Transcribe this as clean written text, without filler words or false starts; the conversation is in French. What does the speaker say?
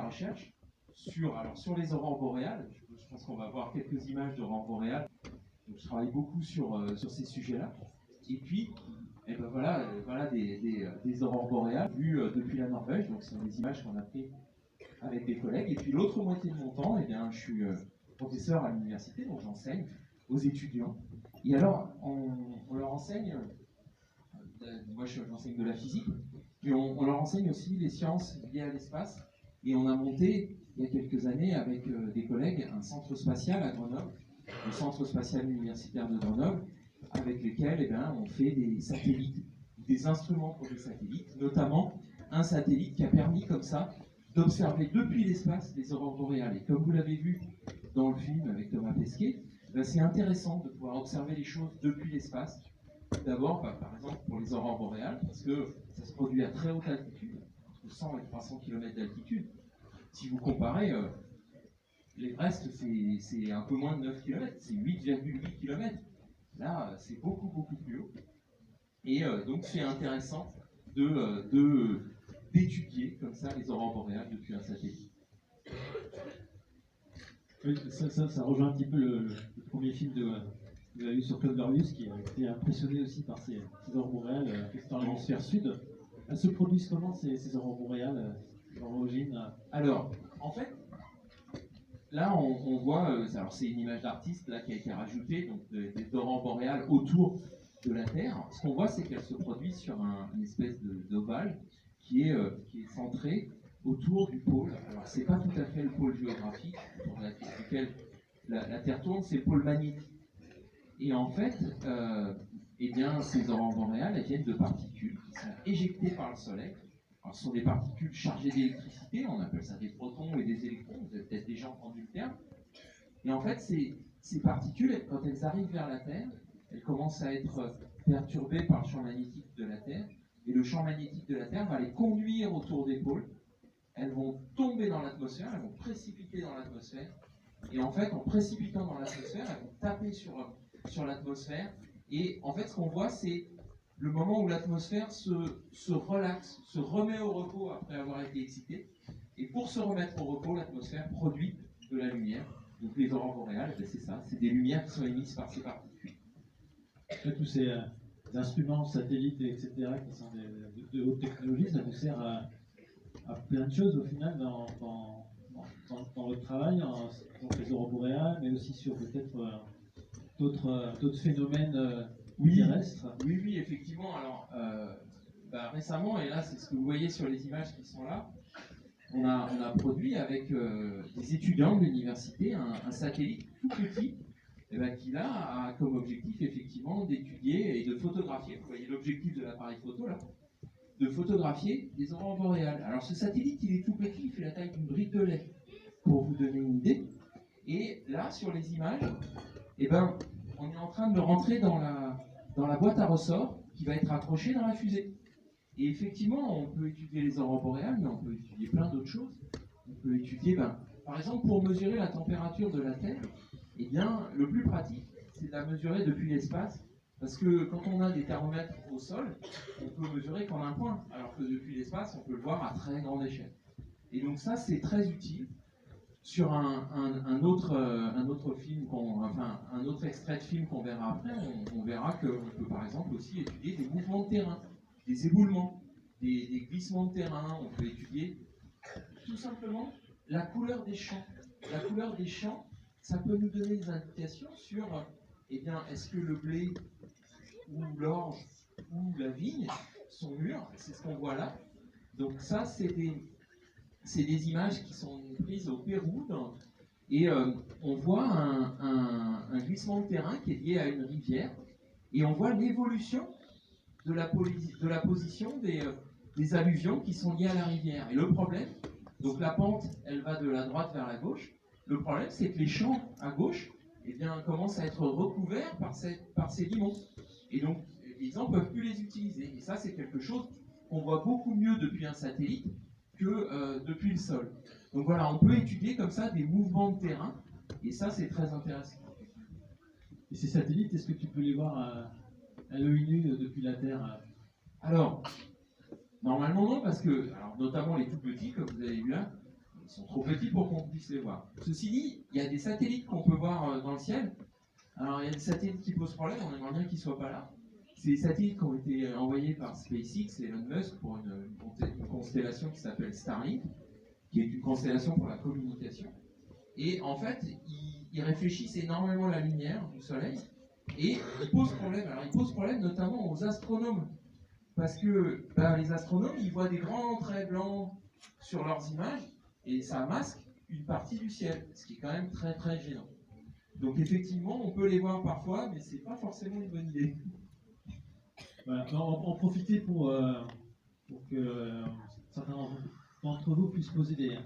la recherche sur les aurores boréales. Je pense qu'on va voir quelques images d'aurores boréales. Donc, je travaille beaucoup sur ces sujets-là. Et puis, eh ben voilà des aurores boréales vues depuis la Norvège. Donc, ce sont des images qu'on a prises avec des collègues. Et puis, l'autre moitié de mon temps, eh bien, je suis professeur à l'université, donc j'enseigne aux étudiants. Et alors, on leur enseigne, moi j'enseigne de la physique, mais on leur enseigne aussi les sciences liées à l'espace. Et on a monté, il y a quelques années, avec des collègues, un centre spatial à Grenoble, le centre spatial universitaire de Grenoble, avec lesquels eh bien, on fait des satellites, des instruments pour des satellites, notamment un satellite qui a permis comme ça d'observer depuis l'espace les aurores boréales. Et comme vous l'avez vu dans le film avec Thomas Pesquet, ben, c'est intéressant de pouvoir observer les choses depuis l'espace. D'abord, par exemple, pour les aurores boréales, parce que ça se produit à très haute altitude, entre 100 et 300 km d'altitude. Si vous comparez, l'Everest, c'est un peu moins de 9 km, c'est 8,8 km. Là, c'est beaucoup, beaucoup plus haut. Et donc, c'est intéressant d'étudier comme ça les aurores boréales depuis un satellite. Oui, ça rejoint un petit peu le premier film que vous avez vu sur Claude Lorius, qui a été impressionné aussi par ces aurores boréales dans l'hémisphère sud. Elles se produisent comment ces aurores boréales dans l'origine? Alors, en fait, là on voit, alors c'est une image d'artiste là qui a été rajoutée, donc des aurores boréales autour de la Terre. Ce qu'on voit, c'est qu'elles se produisent sur une espèce d'ovale qui est centré autour du pôle. Alors, c'est pas tout à fait le pôle géographique autour duquel la Terre tourne, c'est le pôle magnétique. Et en fait, eh bien, ces aurores boréales, elles viennent de particules qui sont éjectées par le Soleil. Alors, ce sont des particules chargées d'électricité, on appelle ça des protons et des électrons, vous avez peut-être déjà entendu le terme. Et en fait, ces particules, quand elles arrivent vers la Terre, elles commencent à être perturbées par le champ magnétique de la Terre, et le champ magnétique de la Terre va les conduire autour des pôles. Elles vont tomber dans l'atmosphère, elles vont précipiter dans l'atmosphère, et en fait, en précipitant dans l'atmosphère, elles vont taper sur l'atmosphère, et en fait, ce qu'on voit, c'est le moment où l'atmosphère se relaxe, se remet au repos après avoir été excitée, et pour se remettre au repos, l'atmosphère produit de la lumière. Donc les aurores boréales, c'est ça, c'est des lumières qui sont émises par ces particules. Tous ces instruments, satellites, etc., qui sont de haute technologie, ça vous sert à plein de choses au final dans votre travail, donc les aurores boréales, mais aussi sur peut-être d'autres phénomènes terrestres. Oui, effectivement. Alors, récemment, et là c'est ce que vous voyez sur les images qui sont là, on a produit avec des étudiants de l'université un satellite tout petit qui là a comme objectif effectivement d'étudier et de photographier, vous voyez l'objectif de l'appareil photo là, de photographier les aurores boréales. Alors ce satellite il est tout petit, il fait la taille d'une brique de lait, pour vous donner une idée. Et là sur les images, on est en train de le rentrer dans la boîte à ressort qui va être accrochée dans la fusée. Et effectivement, on peut étudier les aurores boréales, mais on peut étudier plein d'autres choses. On peut étudier, par exemple, pour mesurer la température de la Terre, eh bien, le plus pratique, c'est de la mesurer depuis l'espace, parce que quand on a des thermomètres au sol, on peut mesurer qu'en un point, alors que depuis l'espace, on peut le voir à très grande échelle. Et donc ça, c'est très utile. Sur un autre film, un autre extrait de film qu'on verra après, on verra qu'on peut par exemple aussi étudier des mouvements de terrain, des éboulements, des glissements de terrain. On peut étudier tout simplement la couleur des champs. La couleur des champs, ça peut nous donner des indications sur, est-ce que le blé ou l'orge ou la vigne sont mûrs. C'est ce qu'on voit là. Donc ça, c'est des images qui sont prises au Pérou et on voit un glissement de terrain qui est lié à une rivière et on voit l'évolution de la position des alluvions qui sont liées à la rivière. Et le problème, donc la pente, elle va de la droite vers la gauche. Le problème, c'est que les champs à gauche commencent à être recouverts par ces limons. Et donc, les paysans ne peuvent plus les utiliser. Et ça, c'est quelque chose qu'on voit beaucoup mieux depuis un satellite que depuis le sol. Donc voilà, on peut étudier comme ça des mouvements de terrain, et ça c'est très intéressant. Et ces satellites, est-ce que tu peux les voir à l'œil nu depuis la Terre? Alors, normalement non, parce que, notamment les tout petits, comme vous avez vu là, sont trop petits pour qu'on puisse les voir. Ceci dit, il y a des satellites qu'on peut voir dans le ciel. Alors il y a des satellites qui posent problème, on aimerait bien qu'ils ne soient pas là. C'est des satellites qui ont été envoyés par SpaceX et Elon Musk pour une constellation qui s'appelle Starlink, qui est une constellation pour la communication. Et en fait, ils réfléchissent énormément à la lumière du Soleil et ils posent problème. Alors ils posent problème notamment aux astronomes. Parce que les astronomes, ils voient des grands traits blancs sur leurs images et ça masque une partie du ciel, ce qui est quand même très très gênant. Donc effectivement, on peut les voir parfois, mais c'est pas forcément une bonne idée. Voilà, en profiter pour que certains d'entre vous puissent poser